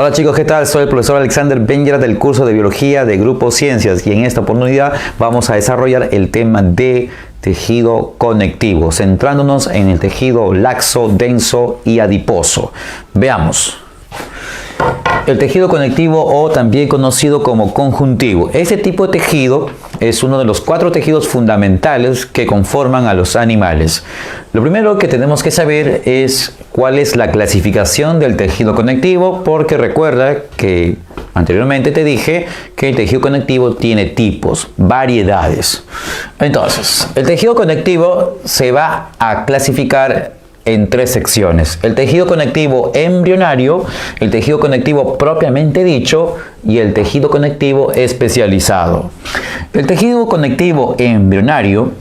Hola chicos, ¿qué tal? Soy el profesor Alexander Benguera del curso de Biología de Grupo Ciencias y en esta oportunidad vamos a desarrollar el tema de tejido conectivo, centrándonos en el tejido laxo, denso y adiposo. Veamos. El tejido conectivo, o también conocido como conjuntivo. Este tipo de tejido es uno de los 4 tejidos fundamentales que conforman a los animales. Lo primero que tenemos que saber es cuál es la clasificación del tejido conectivo, porque recuerda que anteriormente te dije que el tejido conectivo tiene tipos, variedades. Entonces, el tejido conectivo se va a clasificar en 3 secciones: el tejido conectivo embrionario, el tejido conectivo propiamente dicho y el tejido conectivo especializado. El tejido conectivo embrionario,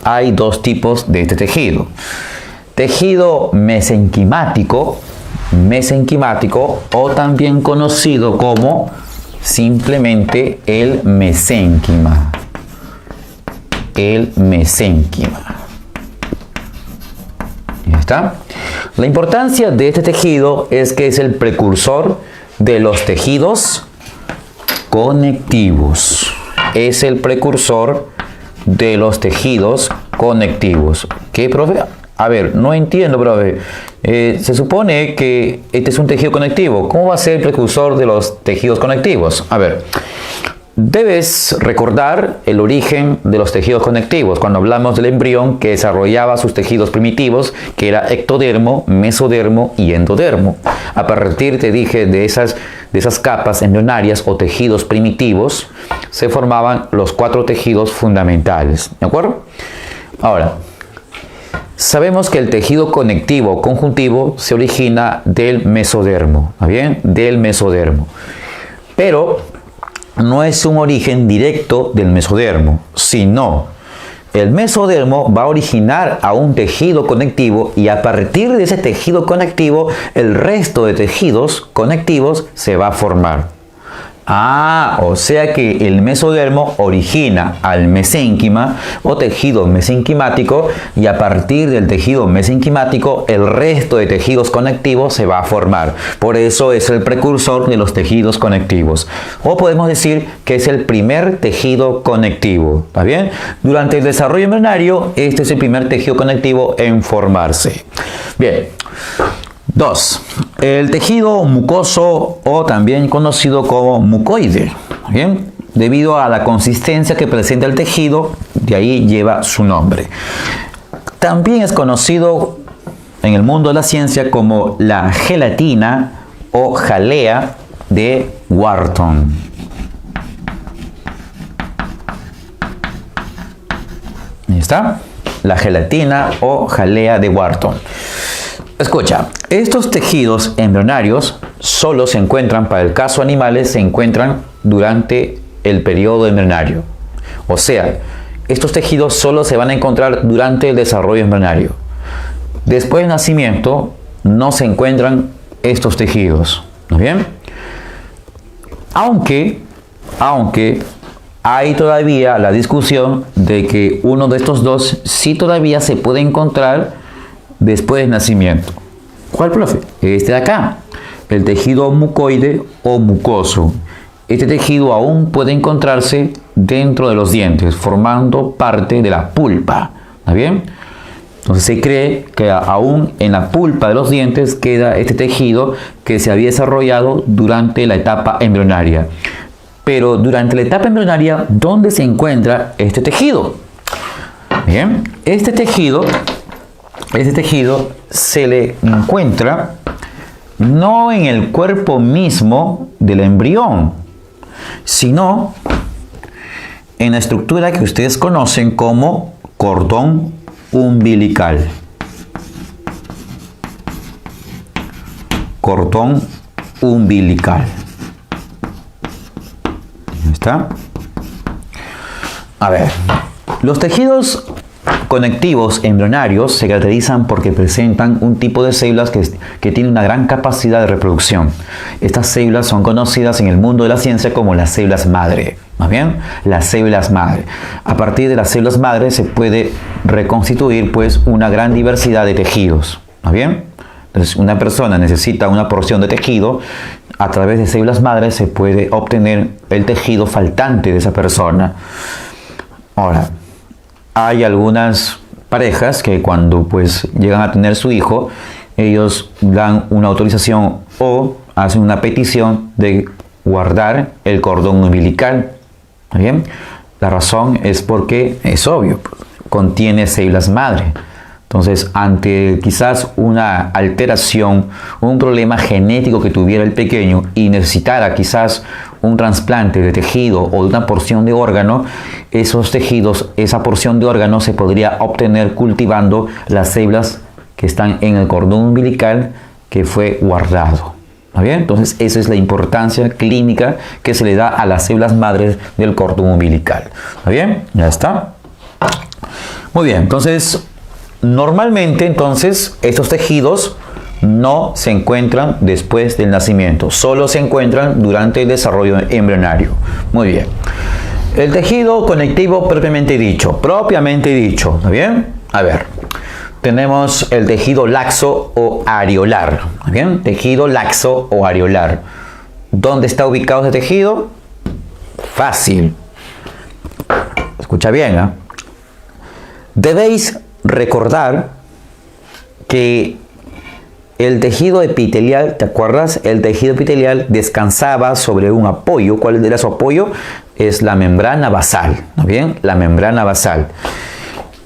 hay 2 tipos de este tejido: tejido mesenquimático, o también conocido como simplemente el mesénquima. ¿Está? La importancia de este tejido es que es el precursor de los tejidos conectivos. Es el precursor de los tejidos conectivos. ¿Qué, profe? A ver, no entiendo, profe. Se supone que este es un tejido conectivo. ¿Cómo va a ser el precursor de los tejidos conectivos? A ver. Debes recordar el origen de los tejidos conectivos cuando hablamos del embrión que desarrollaba sus tejidos primitivos, que era ectodermo, mesodermo y endodermo. A partir, te dije, de esas capas embrionarias o tejidos primitivos, se formaban los 4 tejidos fundamentales. ¿De acuerdo? Ahora, sabemos que el tejido conectivo conjuntivo se origina del mesodermo. ¿Está bien? Del mesodermo. Pero no es un origen directo del mesodermo, sino el mesodermo va a originar a un tejido conectivo y a partir de ese tejido conectivo el resto de tejidos conectivos se va a formar. O sea que el mesodermo origina al mesénquima o tejido mesenquimático y a partir del tejido mesenquimático el resto de tejidos conectivos se va a formar. Por eso es el precursor de los tejidos conectivos. O podemos decir que es el primer tejido conectivo. ¿Está bien? Durante el desarrollo embrionario, este es el primer tejido conectivo en formarse. Bien. 2. El tejido mucoso, o también conocido como mucoide. ¿Bien? Debido a la consistencia que presenta el tejido, de ahí lleva su nombre. También es conocido en el mundo de la ciencia como la gelatina o jalea de Wharton. Ahí está. La gelatina o jalea de Wharton. Escucha, estos tejidos embrionarios solo se encuentran, para el caso animales, se encuentran durante el periodo embrionario. O sea, estos tejidos solo se van a encontrar durante el desarrollo embrionario. Después del nacimiento no se encuentran estos tejidos. ¿No es bien? Aunque hay todavía la discusión de que uno de estos dos sí todavía se puede encontrar después del nacimiento. ¿Cuál, profe? Este de acá, el tejido mucoide o mucoso. Este tejido aún puede encontrarse dentro de los dientes, formando parte de la pulpa. ¿Está bien? Entonces se cree que aún en la pulpa de los dientes queda este tejido que se había desarrollado durante la etapa embrionaria. Pero durante la etapa embrionaria, ¿dónde se encuentra este tejido? Bien, este tejido se le encuentra no en el cuerpo mismo del embrión, sino en la estructura que ustedes conocen como cordón umbilical. Cordón umbilical. ¿Ahí está? A ver, los tejidos conectivos embrionarios se caracterizan porque presentan un tipo de células que tiene una gran capacidad de reproducción. Estas células son conocidas en el mundo de la ciencia como las células madre. ¿Más bien? Las células madre. A partir de las células madre se puede reconstituir pues una gran diversidad de tejidos. ¿Más bien? Entonces una persona necesita una porción de tejido, a través de células madres se puede obtener el tejido faltante de esa persona. Ahora, hay algunas parejas que cuando pues llegan a tener su hijo, ellos dan una autorización o hacen una petición de guardar el cordón umbilical. ¿Está bien? La razón es porque es obvio, contiene células madre. Entonces, ante quizás una alteración, un problema genético que tuviera el pequeño y necesitara quizás un trasplante de tejido o de una porción de órgano, esos tejidos, esa porción de órgano se podría obtener cultivando las células que están en el cordón umbilical que fue guardado. ¿Está bien? Entonces, esa es la importancia clínica que se le da a las células madres del cordón umbilical. ¿Está bien? Ya está. Muy bien, entonces, normalmente, entonces, estos tejidos no se encuentran después del nacimiento, solo se encuentran durante el desarrollo embrionario. Muy bien. El tejido conectivo propiamente dicho, ¿está bien? A ver, tenemos el tejido laxo o areolar, ¿está bien? Tejido laxo o areolar. ¿Dónde está ubicado ese tejido? Fácil. Escucha bien, ¿eh? Debéis recordar que el tejido epitelial, ¿te acuerdas? El tejido epitelial descansaba sobre un apoyo. ¿Cuál era su apoyo? Es la membrana basal, ¿no bien? La membrana basal.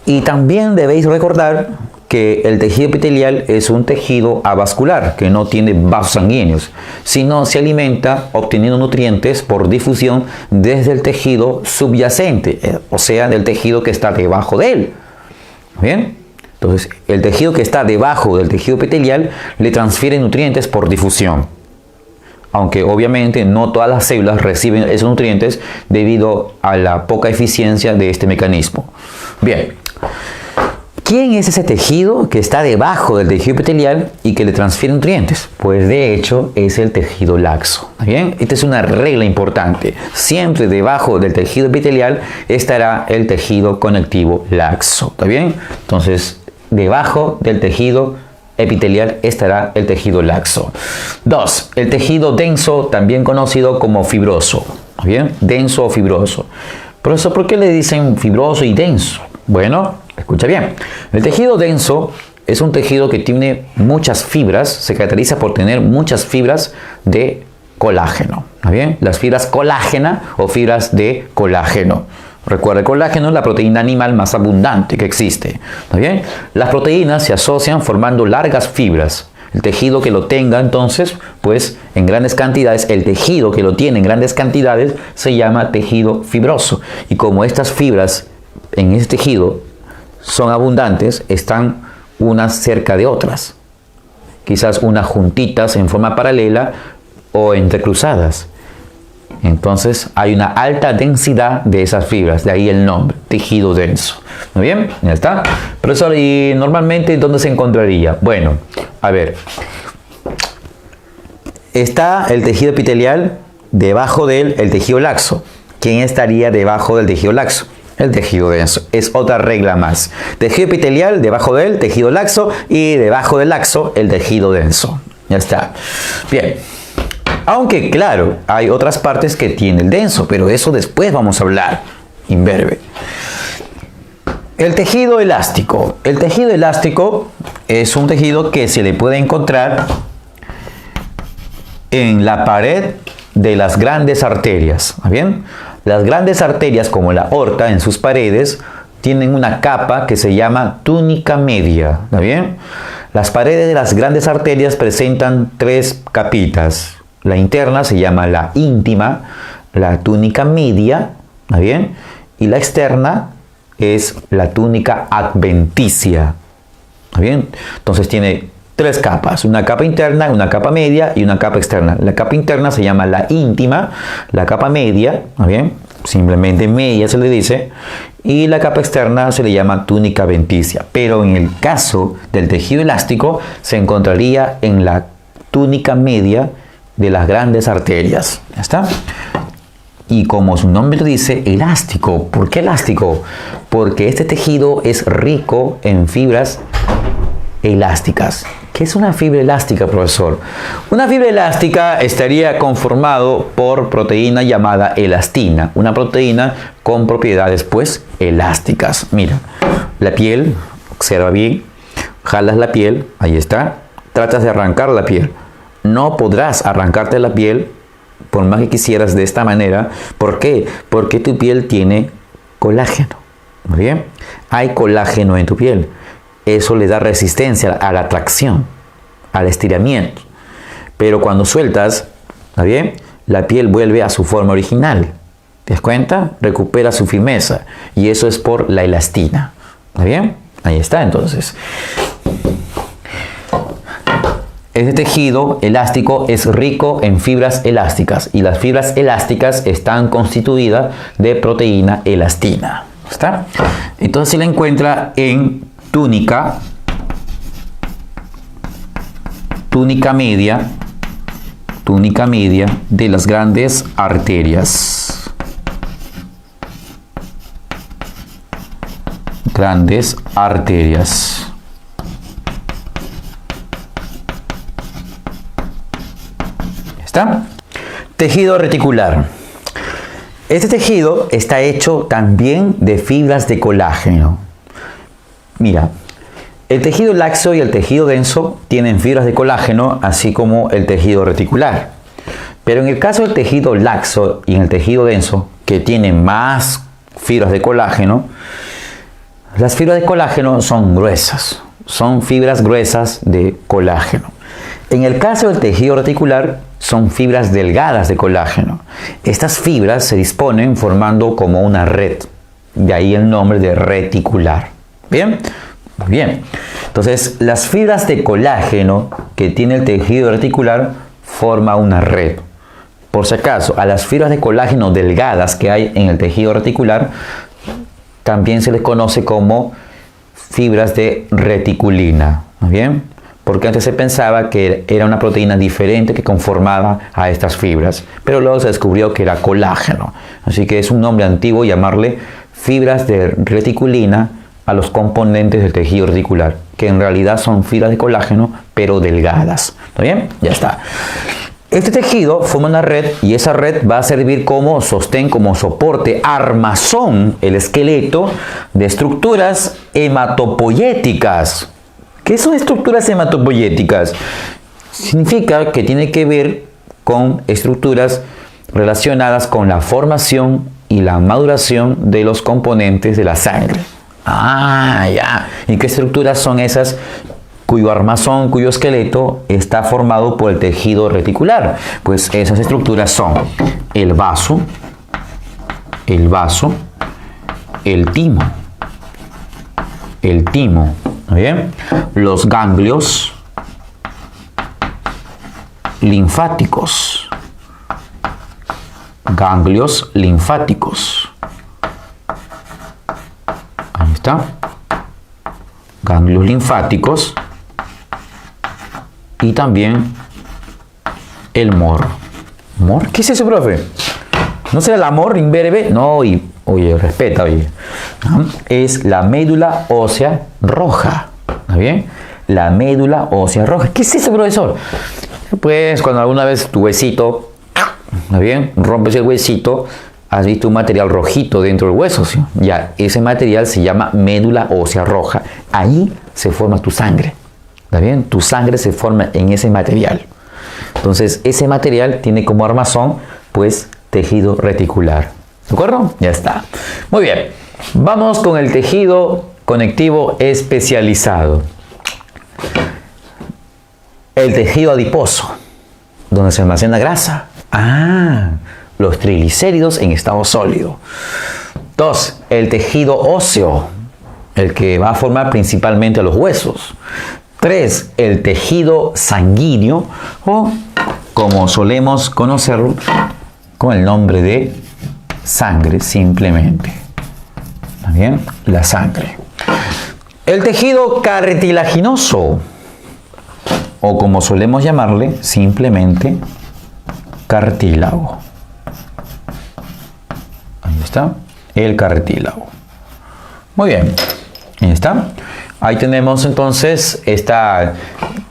Y también debéis recordar que el tejido epitelial es un tejido avascular, que no tiene vasos sanguíneos, sino se alimenta obteniendo nutrientes por difusión desde el tejido subyacente, o sea, del tejido que está debajo de él. ¿Bien? Entonces, el tejido que está debajo del tejido epitelial le transfiere nutrientes por difusión. Aunque obviamente no todas las células reciben esos nutrientes debido a la poca eficiencia de este mecanismo. Bien. ¿Quién es ese tejido que está debajo del tejido epitelial y que le transfiere nutrientes? Pues de hecho es el tejido laxo. ¿Bien? Esta es una regla importante. Siempre debajo del tejido epitelial estará el tejido conectivo laxo. ¿Está bien? Entonces, debajo del tejido epitelial estará el tejido laxo. 2. El tejido denso, también conocido como fibroso. ¿Está bien? Denso o fibroso. Profesor, ¿por qué le dicen fibroso y denso? Bueno, escucha bien. El tejido denso es un tejido que tiene muchas fibras, se caracteriza por tener muchas fibras de colágeno. ¿Está bien? Las fibras colágena o fibras de colágeno. Recuerda, el colágeno es la proteína animal más abundante que existe. ¿Está bien? Las proteínas se asocian formando largas fibras. El tejido que lo tenga, entonces, pues en grandes cantidades, el tejido que lo tiene en grandes cantidades se llama tejido fibroso. Y como estas fibras en este tejido son abundantes, están unas cerca de otras. Quizás unas juntitas en forma paralela o entrecruzadas. Entonces hay una alta densidad de esas fibras, de ahí el nombre, tejido denso. ¿Muy bien? Ya está. Profesor, ¿y normalmente dónde se encontraría? Bueno, a ver. Está el tejido epitelial, debajo de él el tejido laxo. ¿Quién estaría debajo del tejido laxo? El tejido denso. Es otra regla más. Tejido epitelial, debajo de él, tejido laxo, y debajo del laxo, el tejido denso. Ya está. Bien. Aunque, claro, hay otras partes que tiene el denso, pero eso después vamos a hablar, en breve. El tejido elástico. El tejido elástico es un tejido que se le puede encontrar en la pared de las grandes arterias. ¿Está bien? Las grandes arterias, como la aorta, en sus paredes, tienen una capa que se llama túnica media. ¿Está bien? Las paredes de las grandes arterias presentan tres capitas. La interna se llama la íntima, la túnica media, ¿está bien? Y la externa es la túnica adventicia, ¿está bien? Entonces tiene tres capas, una capa interna, una capa media y una capa externa. La capa interna se llama la íntima, la capa media, ¿está bien? Simplemente media se le dice, y la capa externa se le llama túnica adventicia. Pero en el caso del tejido elástico se encontraría en la túnica media de las grandes arterias. ¿Ya está? Y como su nombre lo dice, elástico. ¿Por qué elástico? Porque este tejido es rico en fibras elásticas. ¿Qué es una fibra elástica, profesor? Una fibra elástica estaría conformado por proteína llamada elastina, una proteína con propiedades pues elásticas. Mira, la piel, observa bien, jalas la piel, ahí está, tratas de arrancar la piel. No podrás arrancarte la piel por más que quisieras de esta manera. ¿Por qué? Porque tu piel tiene colágeno. Muy bien, hay colágeno en tu piel. Eso le da resistencia a la tracción, al estiramiento. Pero cuando sueltas, ¿está bien? La piel vuelve a su forma original. ¿Te das cuenta? Recupera su firmeza. Y eso es por la elastina. ¿Está bien? Ahí está, entonces. Este tejido elástico es rico en fibras elásticas. Y las fibras elásticas están constituidas de proteína elastina. ¿Está? Entonces se la encuentra en túnica media de las grandes arterias. Grandes arterias. ¿Está? Tejido reticular. Este tejido está hecho también de fibras de colágeno. Mira, el tejido laxo y el tejido denso tienen fibras de colágeno, así como el tejido reticular. Pero en el caso del tejido laxo y en el tejido denso, que tienen más fibras de colágeno, las fibras de colágeno son gruesas, son fibras gruesas de colágeno. En el caso del tejido reticular, son fibras delgadas de colágeno. Estas fibras se disponen formando como una red, de ahí el nombre de reticular. ¿Bien? Muy bien. Entonces, las fibras de colágeno que tiene el tejido reticular forma una red. Por si acaso, a las fibras de colágeno delgadas que hay en el tejido reticular, también se les conoce como fibras de reticulina. ¿Muy bien? Porque antes se pensaba que era una proteína diferente que conformaba a estas fibras, pero luego se descubrió que era colágeno. Así que es un nombre antiguo llamarle fibras de reticulina a los componentes del tejido reticular, que en realidad son fibras de colágeno, pero delgadas. ¿Está bien? Ya está. Este tejido forma una red y esa red va a servir como sostén, como soporte, armazón, el esqueleto de estructuras hematopoyéticas. ¿Qué son estructuras hematopoyéticas? Significa que tiene que ver con estructuras relacionadas con la formación y la maduración de los componentes de la sangre. Ah, ya. ¿Y qué estructuras son esas cuyo armazón, cuyo esqueleto está formado por el tejido reticular? Pues esas estructuras son el vaso, el timo, ¿bien? Los ganglios linfáticos. Ahí está. Ganglios linfáticos. Y también el MOR. ¿MOR? ¿Qué es eso, profe? ¿No será el amor imberbe? No, oye, respeta, oye. Es la médula ósea roja. ¿Está bien? La médula ósea roja. ¿Qué es eso, profesor? Pues cuando alguna vez tu huesito, ¿está bien? Rompes el huesito, has visto un material rojito dentro del hueso, ¿sí? Ya, ese material se llama médula ósea roja. Ahí se forma tu sangre. ¿Está bien? Tu sangre se forma en ese material. Entonces, ese material tiene como armazón, pues, tejido reticular. ¿De acuerdo? Ya está. Muy bien. Vamos con el tejido conectivo especializado. El tejido adiposo, donde se almacena grasa. Ah, los triglicéridos en estado sólido. 2. El tejido óseo, el que va a formar principalmente los huesos. 3. El tejido sanguíneo, o como solemos conocerlo con el nombre de sangre simplemente. ¿Está bien? La sangre. El tejido cartilaginoso, o como solemos llamarle simplemente cartílago. Ahí está, el cartílago. Muy bien, ahí está. Ahí tenemos entonces esta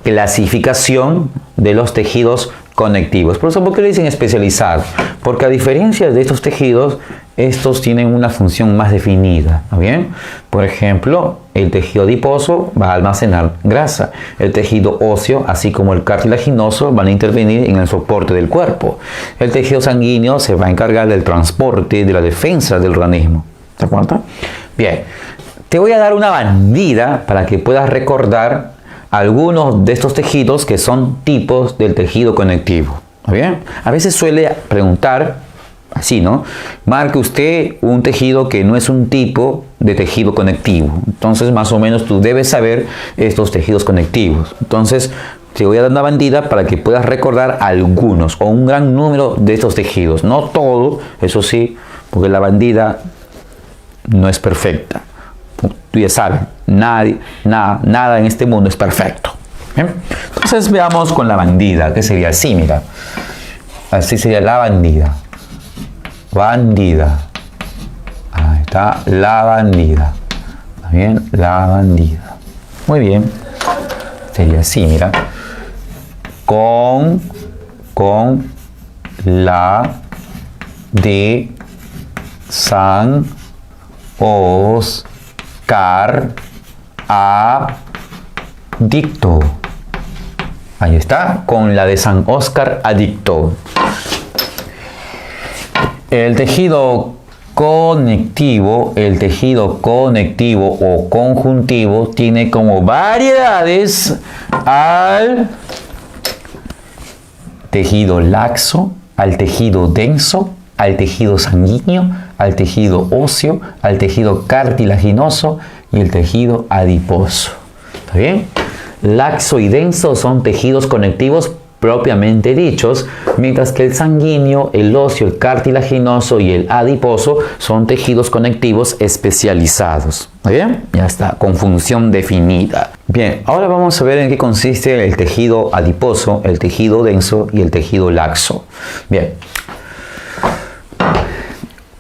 clasificación de los tejidos conectivos. Por eso, ¿por qué le dicen especializado? Porque a diferencia de estos tejidos, estos tienen una función más definida, ¿no bien? Por ejemplo, el tejido adiposo va a almacenar grasa. El tejido óseo, así como el cartilaginoso, van a intervenir en el soporte del cuerpo. El tejido sanguíneo se va a encargar del transporte, de la defensa del organismo. ¿Se acuerdan? Bien, te voy a dar una bandida para que puedas recordar algunos de estos tejidos que son tipos del tejido conectivo. ¿Está bien? A veces suele preguntar así, ¿no? Marque usted un tejido que no es un tipo de tejido conectivo. Entonces, más o menos tú debes saber estos tejidos conectivos. Entonces, te voy a dar una bandida para que puedas recordar algunos o un gran número de estos tejidos. No todo, eso sí, porque la bandida no es perfecta. Tú ya sabes, nada en este mundo es perfecto. ¿Bien? Entonces veamos con la bandida, que sería así, mira. Así sería la bandida. Bandida. Ahí está, la bandida. ¿Está bien? La bandida. Muy bien. Sería así, mira. Con la de San Oscar adicto. Ahí está, con la de San Oscar adicto. El tejido conectivo o conjuntivo tiene como variedades al tejido laxo, al tejido denso, al tejido sanguíneo, al tejido óseo, al tejido cartilaginoso y el tejido adiposo. ¿Está bien? Laxo y denso son tejidos conectivos propiamente dichos, mientras que el sanguíneo, el óseo, el cartilaginoso y el adiposo son tejidos conectivos especializados. ¿Está bien? Ya está, con función definida. Bien, ahora vamos a ver en qué consiste el tejido adiposo, el tejido denso y el tejido laxo. Bien.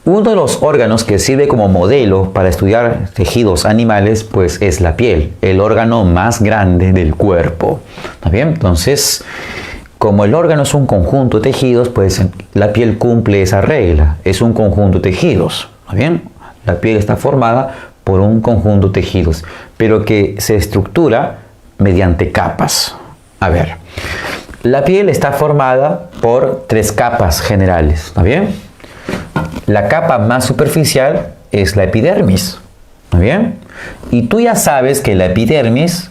Uno de los órganos que sirve como modelo para estudiar tejidos animales, pues es la piel, el órgano más grande del cuerpo. ¿Está bien? Entonces, como el órgano es un conjunto de tejidos, pues la piel cumple esa regla, es un conjunto de tejidos. ¿Está bien? La piel está formada por un conjunto de tejidos, pero que se estructura mediante capas. A ver, la piel está formada por 3 capas generales. ¿Está bien? La capa más superficial es la epidermis. ¿Está bien? Y tú ya sabes que la epidermis,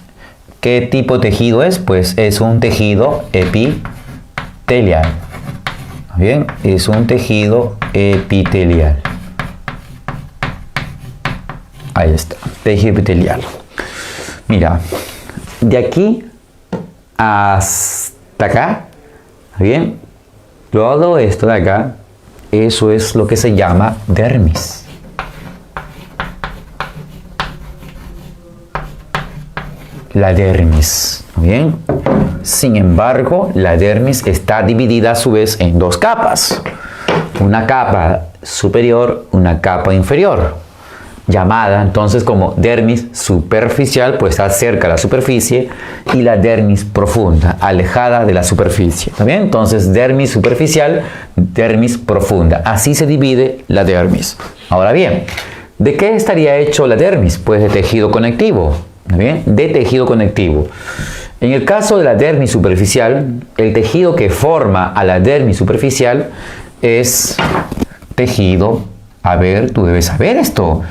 ¿qué tipo de tejido es? Pues es un tejido epitelial. ¿Está bien? Es un tejido epitelial. Ahí está, tejido epitelial. Mira, de aquí hasta acá, ¿está bien? Todo esto de acá, eso es lo que se llama dermis. La dermis. ¿Bien? Sin embargo, la dermis está dividida a su vez en 2 capas. Una capa superior, una capa inferior. Llamada entonces como dermis superficial, pues está cerca de la superficie, y la dermis profunda, alejada de la superficie. ¿Está bien? Entonces, dermis superficial, dermis profunda. Así se divide la dermis. Ahora bien, ¿de qué estaría hecho la dermis? Pues de tejido conectivo. ¿Está bien? De tejido conectivo. En el caso de la dermis superficial, el tejido que forma a la dermis superficial es tejido. A ver, tú debes saber esto.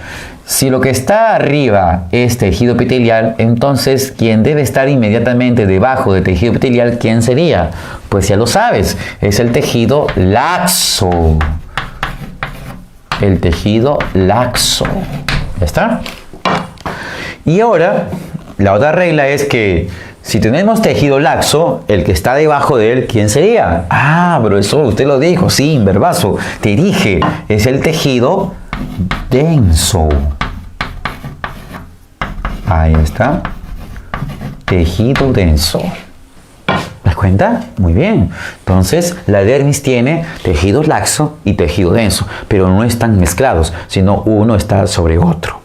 Si lo que está arriba es tejido epitelial, entonces quien debe estar inmediatamente debajo del tejido epitelial, ¿quién sería? Pues ya lo sabes, es el tejido laxo. El tejido laxo. ¿Ya está? Y ahora, la otra regla es que si tenemos tejido laxo, el que está debajo de él, ¿quién sería? Ah, pero eso usted lo dijo, sí, verbazo. Te dije, es el tejido denso. Ahí está. Tejido denso. ¿Te das cuenta? Muy bien. Entonces, la dermis tiene tejido laxo y tejido denso, pero no están mezclados, sino uno está sobre otro.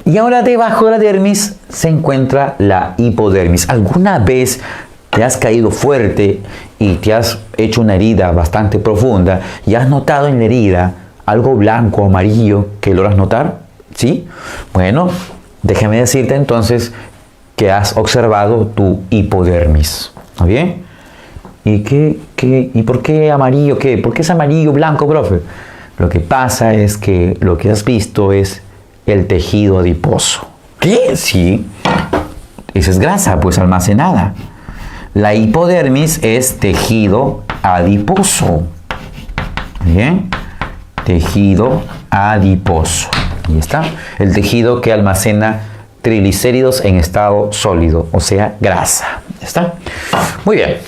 Y ahora debajo de la dermis se encuentra la hipodermis. ¿Alguna vez te has caído fuerte y te has hecho una herida bastante profunda y has notado en la herida algo blanco o amarillo que logras notar? ¿Sí? Bueno, déjame decirte entonces que has observado tu hipodermis. ¿Está bien? ¿Y por qué amarillo? ¿Qué? ¿Por qué es amarillo blanco, profe? Lo que pasa es que lo que has visto es el tejido adiposo. ¿Qué? Sí. Esa es grasa, pues almacenada. La hipodermis es tejido adiposo. ¿Bien? Tejido adiposo. Ahí está. El tejido que almacena triglicéridos en estado sólido, o sea, grasa. ¿Está? Muy bien.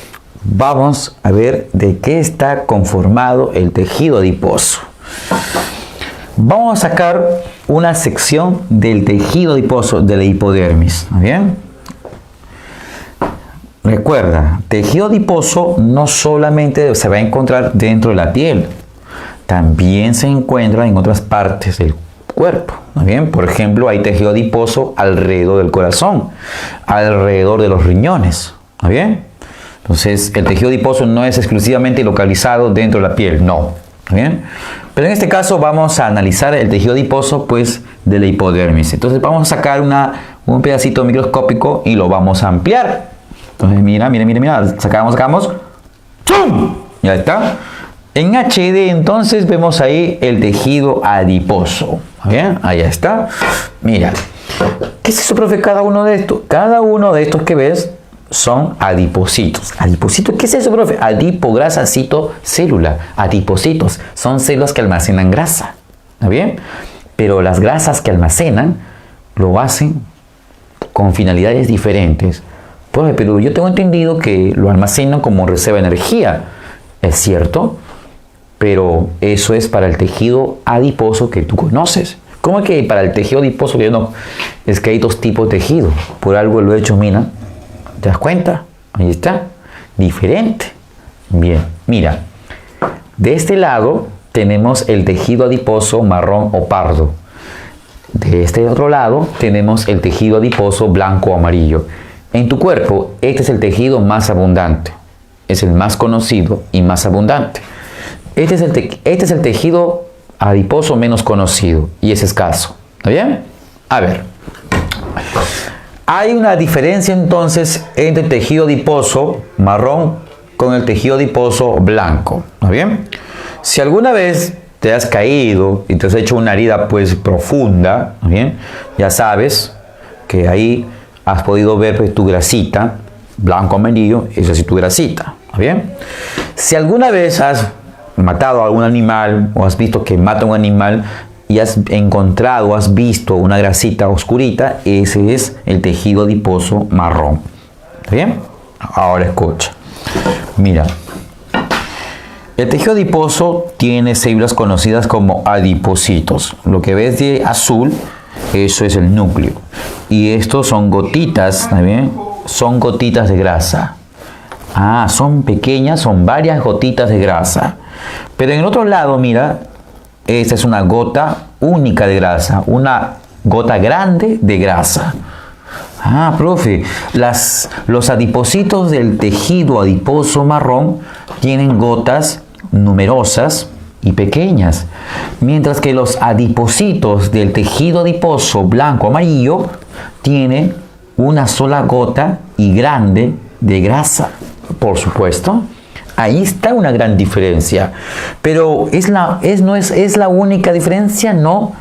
Vamos a ver de qué está conformado el tejido adiposo. Vamos a sacar una sección del tejido adiposo de la hipodermis. ¿Bien? Recuerda, tejido adiposo no solamente se va a encontrar dentro de la piel, también se encuentra en otras partes del cuerpo. ¿Bien? Por ejemplo, hay tejido adiposo alrededor del corazón, alrededor de los riñones. ¿Bien? Entonces, el tejido adiposo no es exclusivamente localizado dentro de la piel, no. ¿Bien? Pero en este caso vamos a analizar el tejido adiposo, pues, de la hipodermis. Entonces vamos a sacar un pedacito microscópico y lo vamos a ampliar. Entonces, mira. Sacamos. ¡Chum! Ya está. En HD, entonces, vemos ahí el tejido adiposo. ¿Bien? Ahí está. Mira. ¿Qué es eso, profe? Cada uno de estos. Cada uno de estos que ves son adipocitos. ¿Adipocitos? ¿Qué es eso, profe? Adipo, grasa, cito, célula. Adipocitos son células que almacenan grasa. ¿Está bien? Pero las grasas que almacenan lo hacen con finalidades diferentes. Profe, pero yo tengo entendido que lo almacenan como reserva de energía. Es cierto, pero eso es para el tejido adiposo que tú conoces. ¿Cómo es que para el tejido adiposo que yo no? Es que hay dos tipos de tejido. Por algo lo he hecho, mina. ¿Te das cuenta? Ahí está. Diferente. Bien, mira. De este lado tenemos el tejido adiposo marrón o pardo. De este otro lado tenemos el tejido adiposo blanco o amarillo. En tu cuerpo, este es el tejido más abundante. Es el más conocido y más abundante. Este es el tejido adiposo menos conocido y es escaso. ¿Está bien? A ver. Hay una diferencia entonces entre el tejido adiposo marrón con el tejido adiposo blanco. ¿Está bien? Si alguna vez te has caído y te has hecho una herida pues profunda, ¿está bien? Ya sabes que ahí has podido ver pues, tu grasita, blanco amarillo, esa es tu grasita. ¿Está bien? Si alguna vez has matado a algún animal o has visto que mata a un animal y has encontrado, has visto una grasita oscurita, ese es el tejido adiposo marrón. ¿Está bien? Ahora escucha. Mira. El tejido adiposo tiene células conocidas como adipocitos. Lo que ves de azul, eso es el núcleo. Y estos son gotitas, ¿está bien? Son gotitas de grasa. Ah, son pequeñas, son varias gotitas de grasa. Pero en el otro lado, mira, esta es una gota única de grasa, una gota grande de grasa. Ah, profe, los adipocitos del tejido adiposo marrón tienen gotas numerosas y pequeñas, mientras que los adipocitos del tejido adiposo blanco amarillo tienen una sola gota y grande de grasa. Por supuesto, ahí está una gran diferencia. Pero ¿es la única diferencia? No.